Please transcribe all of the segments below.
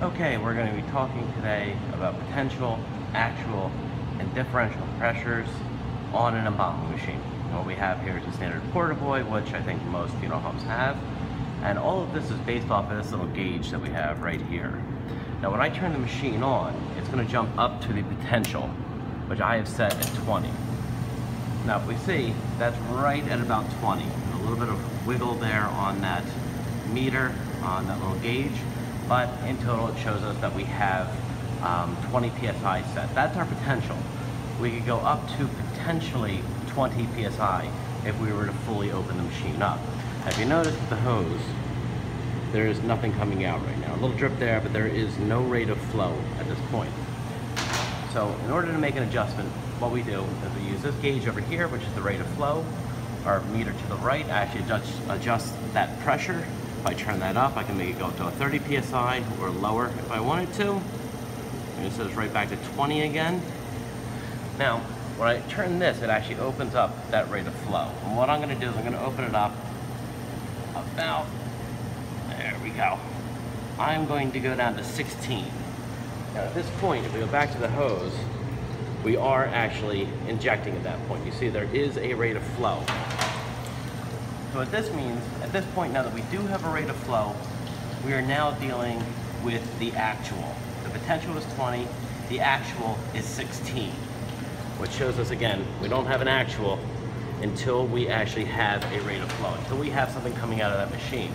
Okay, we're going to be talking today about potential, actual, and differential pressures on an embalming machine. And what we have here is a standard portaboy, which I think most funeral homes have. And all of this is based off of this little gauge that we have right here. Now when I turn the machine on, it's going to jump up to the potential, which I have set at 20. Now if we see, that's right at about 20. A little bit of wiggle there on that meter, on that little gauge. But in total, it shows us that we have 20 psi set. That's our potential. We could go up to potentially 20 psi if we were to fully open the machine up. If you notice with the hose, there is nothing coming out right now. A little drip there, but there is no rate of flow at this point. So in order to make an adjustment, what we do is we use this gauge over here, which is the rate of flow. Our meter to the right actually adjusts that pressure. If I turn that up, I can make it go up to a 30 psi or lower if I wanted to. And it says right back to 20 again. Now, when I turn this, it actually opens up that rate of flow. And what I'm going to do is I'm going to open it up about, there we go. I'm going to go down to 16. Now at this point, if we go back to the hose, we are actually injecting at that point. You see there is a rate of flow. So what this means, at this point now that we do have a rate of flow, we are now dealing with the actual. The potential is 20, the actual is 16, which shows us again, we don't have an actual until we actually have a rate of flow, until we have something coming out of that machine.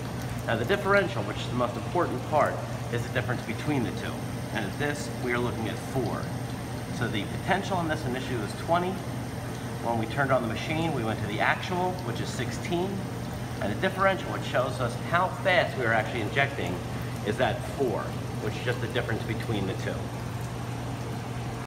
Now the differential, which is the most important part, is the difference between the two. And at this, we are looking at 4. So the potential on this initially was 20. When we turned on the machine, we went to the actual, which is 16, and the differential, which shows us how fast we are actually injecting, is at 4, which is just the difference between the two.